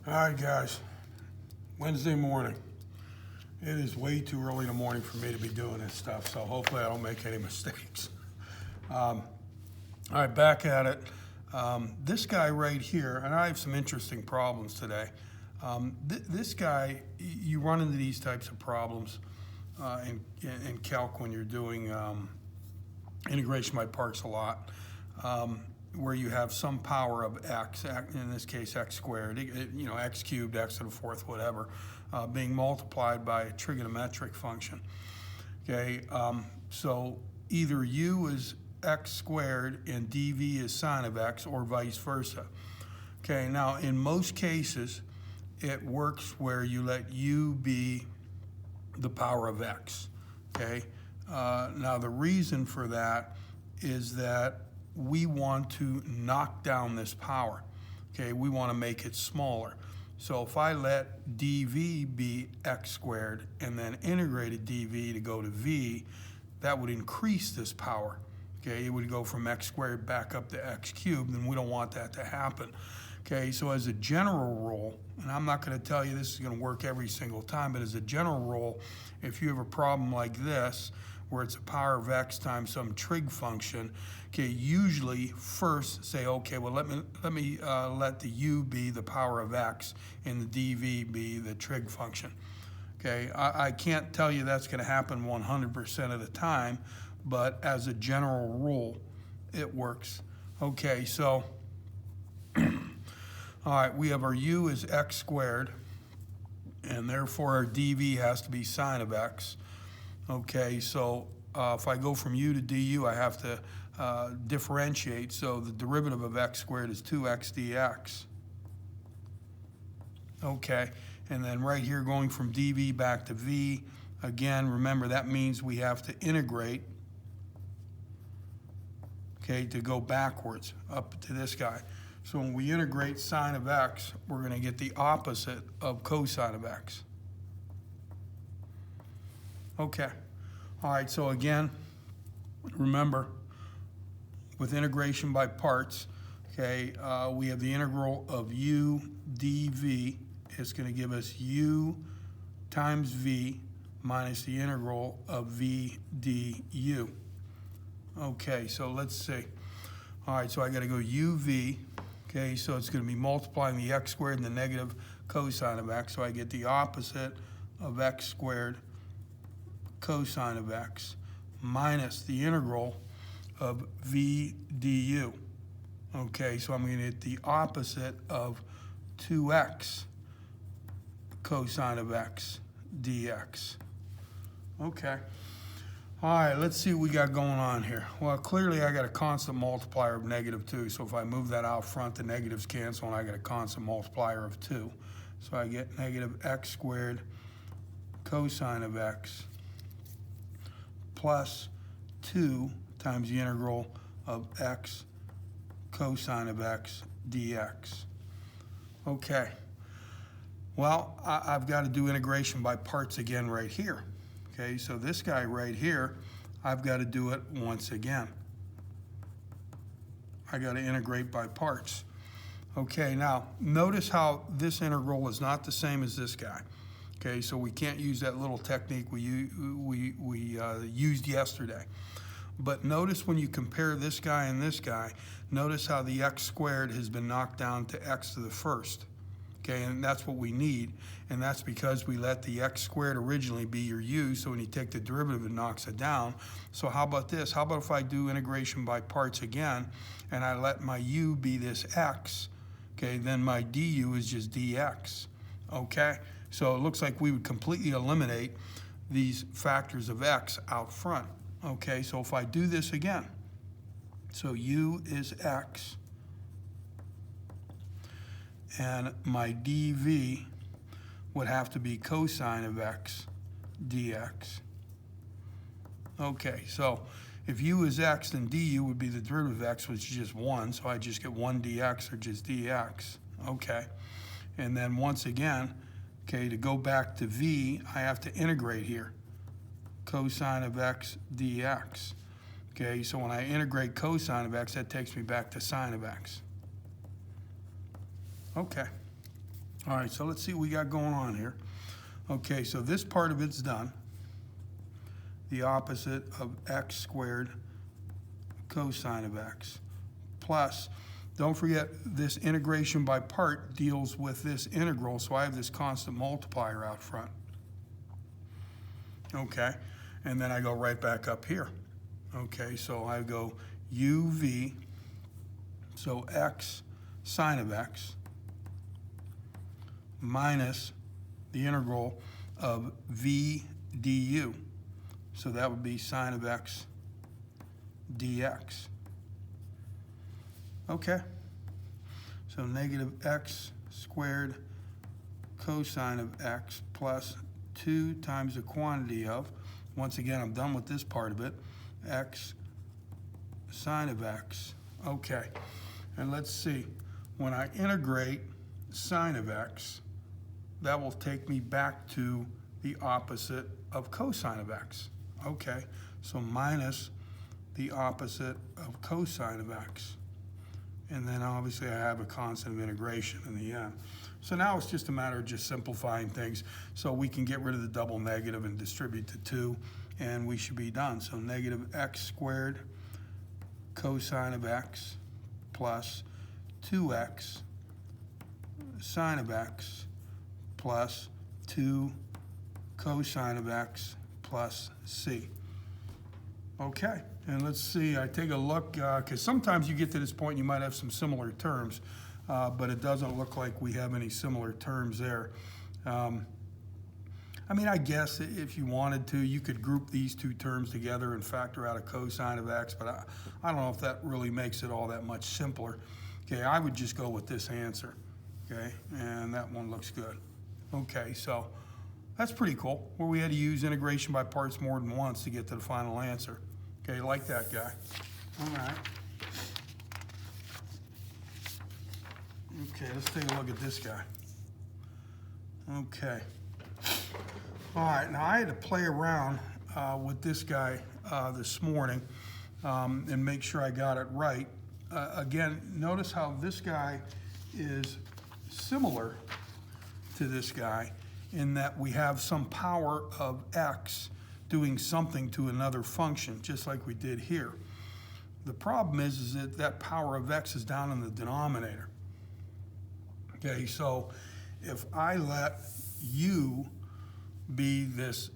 All right, guys. Wednesday morning. It is way too early in the morning for me to be doing this stuff, so hopefully I don't make any mistakes. All right, back at it. This guy right here, and I have some interesting problems today. This guy, you run into these types of problems in calc when you're doing integration by parts a lot. Where you have some power of x, in this case x squared, x cubed, x to the fourth, whatever, being multiplied by a trigonometric function. Okay, so either u is x squared and dv is sine of x, or vice versa. Okay, now in most cases, it works where you let u be the power of x. Okay, now the reason for that is that we want to knock down this power. Okay, we want to make it smaller. So if I let dv be x squared and then integrated dv to go to v, that would increase this power. Okay, it would go from x squared back up to x cubed, and we don't want that to happen. Okay, so as a general rule, and I'm not going to tell you this is going to work every single time, but as a general rule, if you have a problem like this, where it's a power of x times some trig function, okay, usually first say, okay, well let me let the u be the power of x and the dv be the trig function. Okay, I can't tell you that's going to happen 100% of the time, but as a general rule, it works. Okay, so all right, we have our u is x squared, and therefore our dv has to be sine of x. Okay, so if I go from u to du, I have to differentiate. So the derivative of x squared is 2x dx. Okay, and then right here going from dv back to v, again, remember that means we have to integrate, okay, to go backwards up to this guy. So when we integrate sine of x, we're going to get the opposite of cosine of x. Okay. All right, so again, remember, with integration by parts, okay, we have the integral of u dv. It's going to give us u times v minus the integral of v du. Okay, so let's see. All right, so I got to go uv. Okay, so it's going to be multiplying the x squared and the negative cosine of x. So I get the opposite of x squared cosine of x minus the integral of v du. Okay, so I'm going to get the opposite of 2x cosine of x dx. Okay. All right, let's see what we got going on here. Well, clearly I got a constant multiplier of -2, so if I move that out front, the negatives cancel, and I got a constant multiplier of 2. So I get negative x squared cosine of x plus 2 times the integral of x cosine of x dx. Okay, well, I've got to do integration by parts again right here. Okay, so this guy right here, I've got to do it once again. I got to integrate by parts. Okay, now notice how this integral is not the same as this guy. Okay, so we can't use that little technique we used yesterday. But notice when you compare this guy and this guy, notice how the x squared has been knocked down to x to the first. Okay, and that's what we need, and that's because we let the x squared originally be your u, so when you take the derivative, it knocks it down. So how about this? How about if I do integration by parts again, and I let my u be this x, okay, then my du is just dx, okay? So it looks like we would completely eliminate these factors of x out front. Okay, so if I do this again, so u is x, and my dv would have to be cosine of x dx. Okay, so if u is x, then du would be the derivative of x, which is just 1, so I just get 1 dx, or just dx. Okay, and then once again, okay, to go back to v, I have to integrate here. Cosine of x dx. Okay, so when I integrate cosine of x, that takes me back to sine of x. Okay. All right, so let's see what we got going on here. Okay, so this part of it's done. The opposite of x squared cosine of x plus, don't forget this integration by part deals with this integral, so I have this constant multiplier out front. Okay, and then I go right back up here. Okay, so I go uv, so x sine of x minus the integral of v du. So that would be sine of x dx. Okay, so negative x squared cosine of x plus 2 times the quantity of, once again I'm done with this part of it, x sine of x. Okay, and let's see, when I integrate sine of x, that will take me back to the opposite of cosine of x. Okay, so minus the opposite of cosine of x. And then obviously I have a constant of integration in the end. So now it's just a matter of just simplifying things so we can get rid of the double negative and distribute the 2, and we should be done. So negative x squared cosine of x plus 2x sine of x plus 2 cosine of x plus c. Okay, and let's see, I take a look, because sometimes you get to this point and you might have some similar terms, but it doesn't look like we have any similar terms there. I mean, I guess if you wanted to, you could group these two terms together and factor out a cosine of x, but I don't know if that really makes it all that much simpler. Okay, I would just go with this answer, okay, and that one looks good. Okay, so that's pretty cool, where we had to use integration by parts more than once to get to the final answer. Okay, like that guy. All right. Okay, let's take a look at this guy. Okay. All right, now I had to play around with this guy this morning and make sure I got it right. Again, notice how this guy is similar to this guy in that we have some power of x doing something to another function, just like we did here. The problem is that that power of x is down in the denominator. Okay, so if I let u be this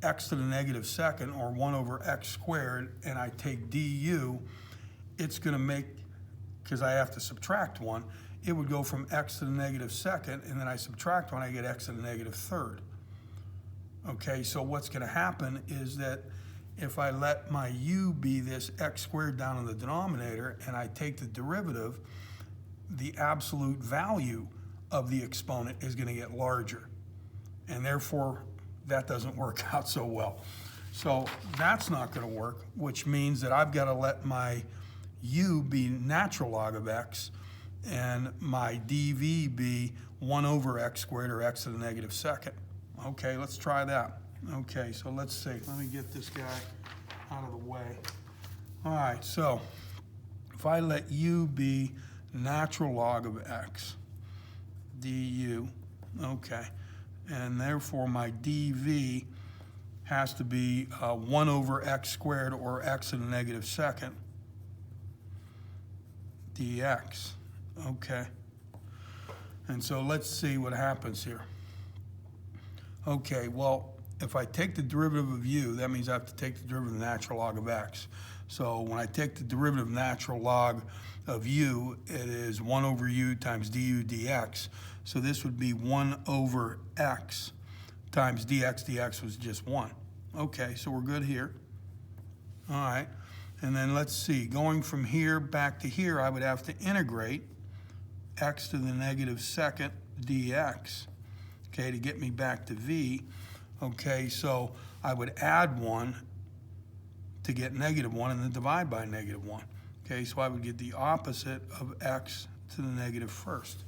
x to the negative second, or 1 over x squared, and I take du, it's going to make, because I have to subtract 1, it would go from x to the negative second, and then I subtract 1, I get x to the negative third. Okay, so what's going to happen is that if I let my u be this x squared down in the denominator, and I take the derivative, the absolute value of the exponent is going to get larger. And therefore, that doesn't work out so well. So that's not going to work, which means that I've got to let my u be natural log of x, and my dv be 1 over x squared, or x to the negative second. Okay, let's try that. Okay, so let's see. Let me get this guy out of the way. All right, so if I let u be natural log of x, du, okay, and therefore my dv has to be 1 over x squared, or x to the negative second, dx, okay. And so let's see what happens here. Okay, well, if I take the derivative of u, that means I have to take the derivative of the natural log of x. So when I take the derivative of natural log of u, it is 1 over u times du dx. So this would be 1 over x times dx. Dx was just 1. Okay, so we're good here. All right, and then let's see. Going from here back to here, I would have to integrate x to the negative second dx, okay, to get me back to v. Okay, so I would add 1 to get negative 1, and then divide by negative 1. Okay, so I would get the opposite of x to the negative first.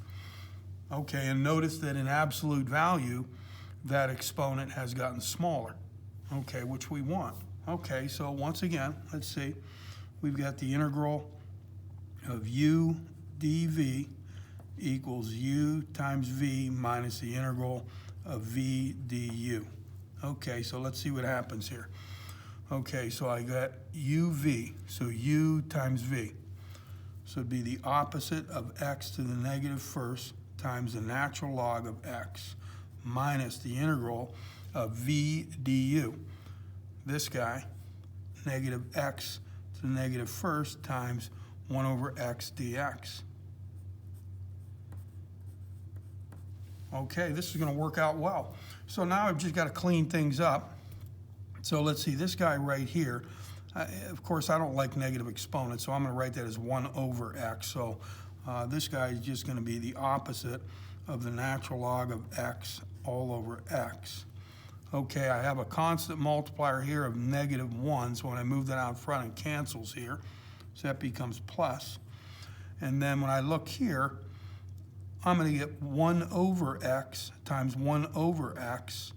Okay, and notice that in absolute value, that exponent has gotten smaller, okay, which we want. Okay, so once again, let's see. We've got the integral of u dv equals u times v minus the integral of v du. Okay, so let's see what happens here. Okay, so I got uv, so u times v. So it'd be the opposite of x to the negative first times the natural log of x minus the integral of v du. This guy, negative x to the negative first times 1 over x dx. Okay, this is going to work out well. So now I've just got to clean things up. So let's see, this guy right here, of course I don't like negative exponents, so I'm going to write that as 1 over x. So this guy is just going to be the opposite of the natural log of x all over x. Okay, I have a constant multiplier here of -1, so when I move that out front, it cancels here. So that becomes plus. And then when I look here, I'm going to get 1 over x times 1 over x.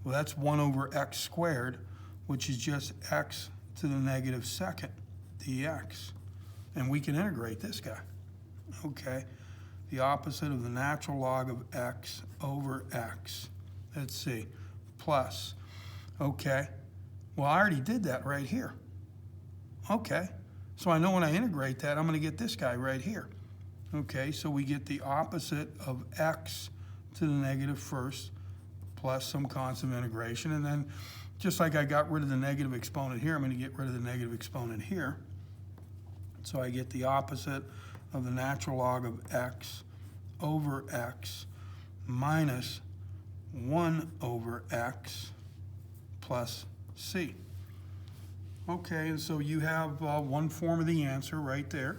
Well, that's 1 over x squared, which is just x to the negative second dx. And we can integrate this guy. Okay, the opposite of the natural log of x over x. Let's see, plus. Okay, well, I already did that right here. Okay, so I know when I integrate that, I'm going to get this guy right here. Okay, so we get the opposite of x to the negative first plus some constant of integration. And then just like I got rid of the negative exponent here, I'm going to get rid of the negative exponent here. So I get the opposite of the natural log of x over x minus 1 over x plus c. Okay, and so you have one form of the answer right there.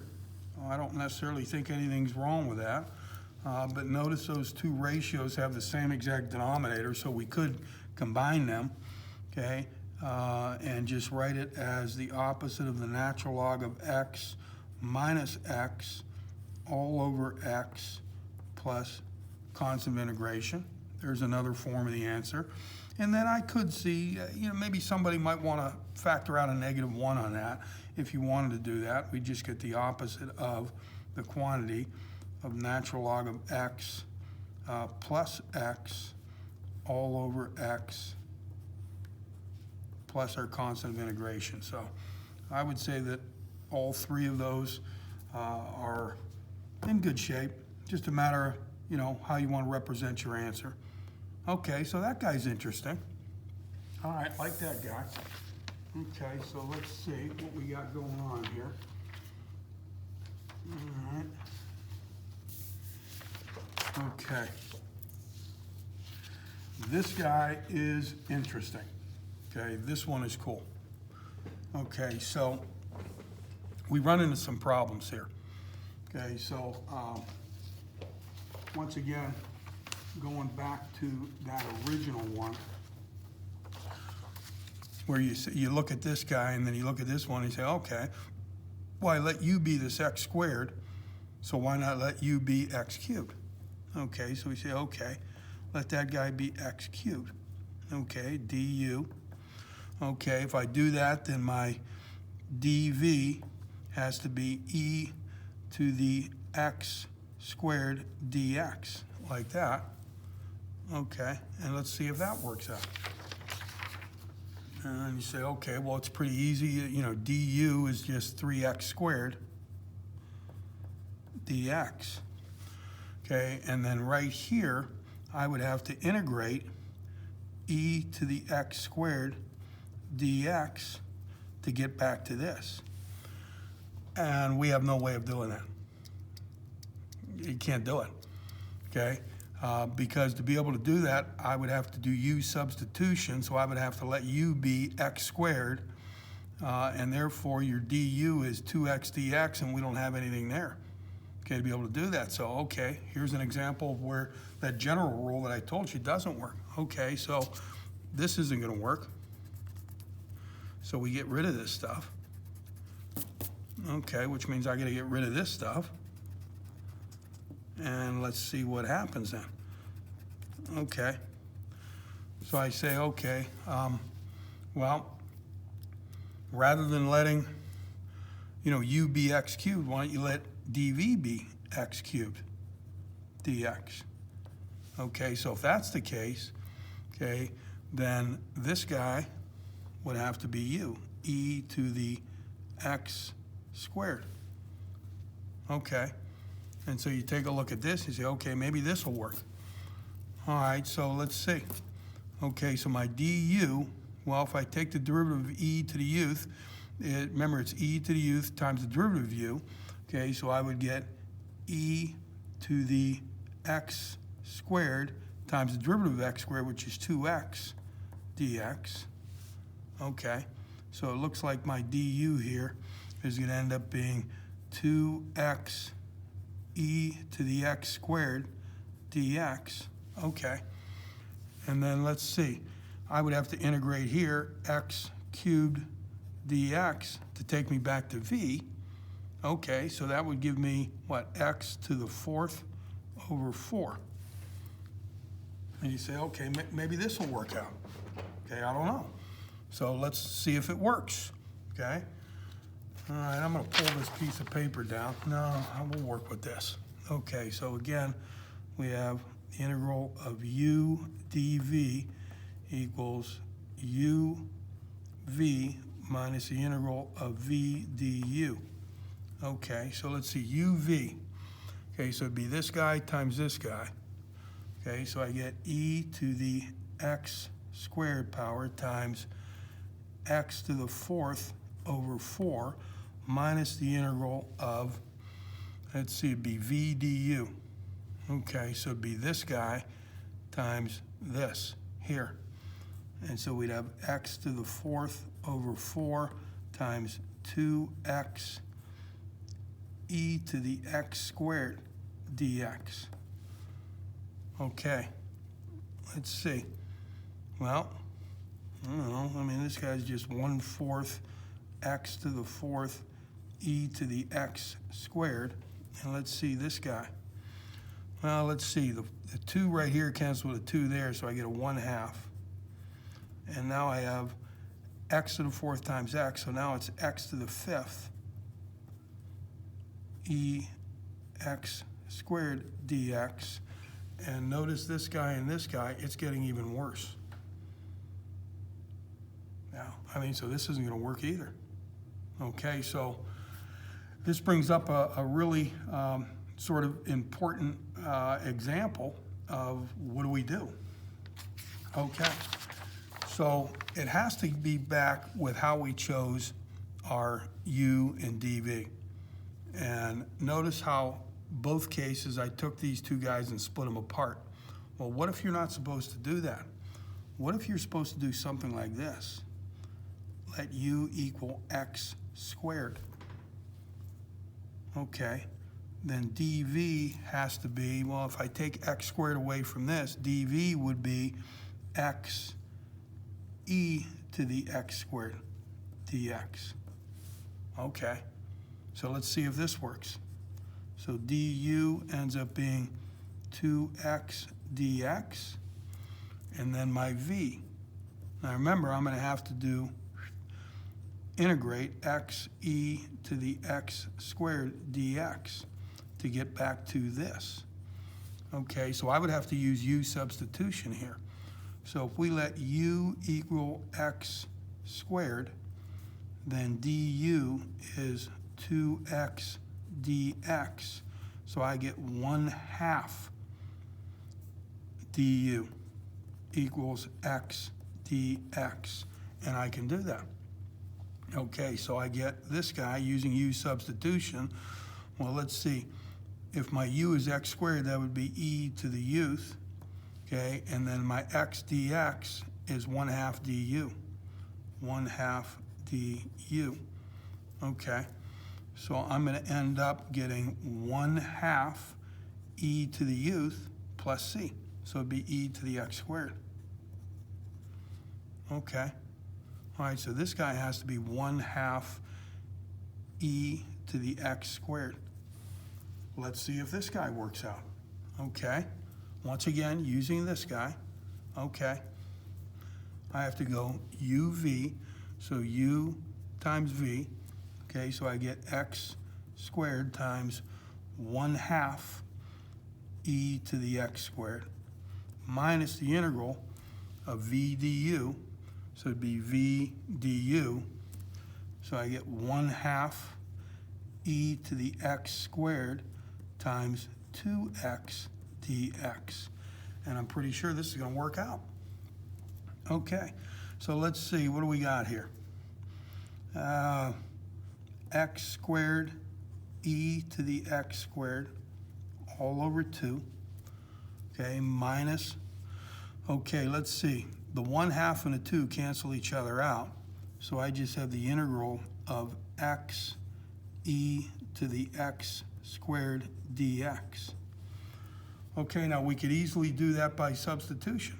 I don't necessarily think anything's wrong with that, but notice those two ratios have the same exact denominator, so we could combine them, okay, and just write it as the opposite of the natural log of x minus x all over x plus constant of integration. There's another form of the answer. And then I could see, maybe somebody might want to factor out a -1 on that. If you wanted to do that, we just get the opposite of the quantity of natural log of x plus x all over x plus our constant of integration. So I would say that all three of those are in good shape. Just a matter of, how you want to represent your answer. Okay, so that guy's interesting. All right, like that guy. Okay, so let's see what we got going on here. All right. Okay. This guy is interesting. Okay, this one is cool. Okay, so we run into some problems here. Okay, so once again, going back to that original one, where you look at this guy and then you look at this one and you say, okay, well, I let u be this x squared, so why not let u be x cubed? Okay, so we say, okay, let that guy be x cubed. Okay, du. Okay, if I do that, then my dv has to be e to the x squared dx, like that. Okay, and let's see if that works out. And you say, okay, well, it's pretty easy. Du is just 3x squared dx. Okay, and then right here, I would have to integrate e to the x squared dx to get back to this. And we have no way of doing that. You can't do it, okay? Because to be able to do that, I would have to do u substitution, so I would have to let u be x squared, and therefore your du is 2x dx, and we don't have anything there, okay, to be able to do that. So, okay, here's an example of where that general rule that I told you doesn't work. Okay, so this isn't going to work, so we get rid of this stuff. Okay, which means I got to get rid of this stuff. And let's see what happens then. Okay. So I say, okay, well, rather than letting, u be x cubed, why don't you let dv be x cubed? dx. Okay, so if that's the case, okay, then this guy would have to be u, e to the x squared. Okay, and so you take a look at this and say, okay, maybe this will work. All right, so let's see. Okay, so my du, well, if I take the derivative of e to the uth, remember it's e to the uth times the derivative of u. Okay, so I would get e to the x squared times the derivative of x squared, which is 2x dx. Okay, so it looks like my du here is going to end up being 2x e to the x squared dx. Okay, and then let's see. I would have to integrate here x cubed dx to take me back to v. Okay, so that would give me, what, x to the 4th over 4. And you say, okay, maybe this will work out. Okay, I don't know. So let's see if it works, okay? All right, I'm gonna pull this piece of paper down. No, I will work with this. Okay, so again, we have the integral of u dv equals uv minus the integral of v du. Okay, so let's see, uv. Okay, so it'd be this guy times this guy. Okay, so I get e to the x squared power times x to the 4th over 4 minus the integral of, let's see, it'd be v du. Okay, so it'd be this guy times this here. And so we'd have x to the 4th over 4 times 2x e to the x squared dx. Okay, let's see. Well, I don't know. I mean, this guy's just 1/4 x to the 4th e to the x squared. And let's see this guy. Well, let's see. The 2 right here cancels with a 2 there, so I get a 1/2. And now I have x to the 4th times x, so now it's x to the 5th e x squared dx. And notice this guy and this guy, it's getting even worse. Now, I mean, so this isn't going to work either. Okay, so this brings up a really sort of important example of what do we do? Okay, so it has to be back with how we chose our u and dv. And notice how both cases I took these two guys and split them apart. Well, what if you're not supposed to do that? What if you're supposed to do something like this? Let u equal x squared. Okay, then dv has to be, well, if I take x squared away from this, dv would be x e to the x squared dx. Okay, so let's see if this works. So du ends up being 2x dx, and then my v. Now remember, I'm going to have to integrate x e to the x squared dx to get back to this. Okay, so I would have to use u substitution here. So if we let u equal x squared, then du is 2x dx. So I get 1/2 du equals x dx. And I can do that. Okay, so I get this guy using u substitution. Well, let's see. If my u is x squared, that would be e to the uth. Okay, and then my x dx is 1/2 du. 1/2 du. Okay, so I'm going to end up getting 1/2 e to the uth plus c. So it'd be e to the x squared. Okay. All right, so this guy has to be 1/2 e to the x squared. Let's see if this guy works out. Okay. Once again, using this guy. Okay. I have to go uv, so u times v. Okay, so I get x squared times 1/2 e to the x squared minus the integral of v du, so it'd be v du, so I get 1/2 e to the x squared times 2x dx. And I'm pretty sure this is going to work out. Okay, so let's see, what do we got here? X squared e to the x squared all over 2, okay, minus, okay, let's see, the 1/2 and the 2 cancel each other out, so I just have the integral of x e to the x squared dx. Okay, now we could easily do that by substitution,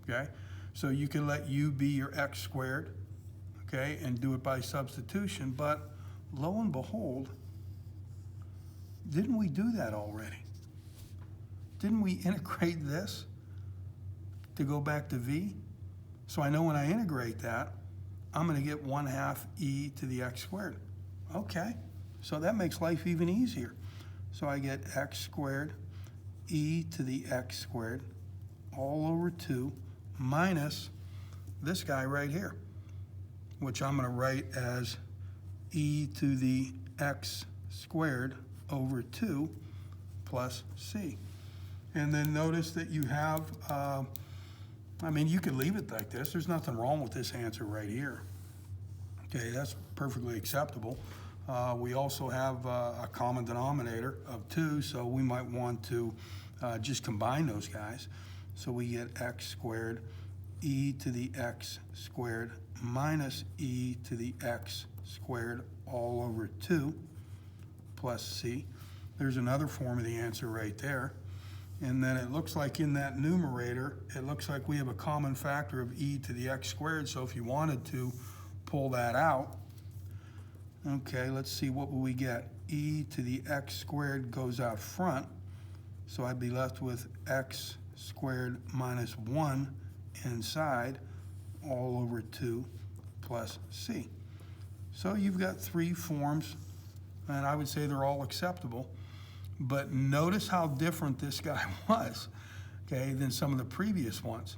okay? So you can let u be your x squared, okay, and do it by substitution, but lo and behold, didn't we do that already? Didn't we integrate this to go back to v? So I know when I integrate that, I'm going to get 1/2 e to the x squared. Okay, so that makes life even easier. So I get x squared e to the x squared all over 2 minus this guy right here, which I'm going to write as e to the x squared over 2 plus c. And then notice that you have, I mean, you could leave it like this. There's nothing wrong with this answer right here. Okay, that's perfectly acceptable. We also have a common denominator of 2, so we might want to just combine those guys. So we get x squared e to the x squared minus e to the x squared all over 2 plus c. There's another form of the answer right there. And then it looks like in that numerator, it looks like we have a common factor of e to the x squared. So if you wanted to pull that out, okay, let's see, what will we get? E to the x squared goes out front. So I'd be left with x squared minus 1 inside all over 2 plus c. So you've got 3 forms, and I would say they're all acceptable. But notice how different this guy was, okay, than some of the previous ones.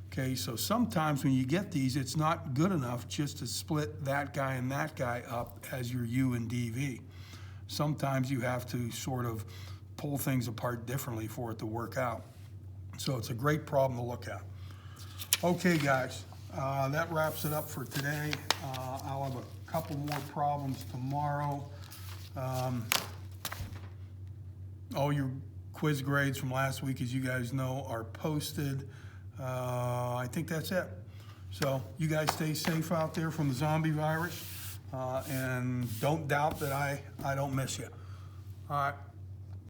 Okay, so sometimes when you get these, it's not good enough just to split that guy and that guy up as your u and dv. Sometimes you have to sort of pull things apart differently for it to work out. So it's a great problem to look at. Okay, guys, that wraps it up for today. I'll have a couple more problems tomorrow. All your quiz grades from last week, as you guys know, are posted. I think that's it. So you guys stay safe out there from the zombie virus, and don't doubt that I don't miss you. All right.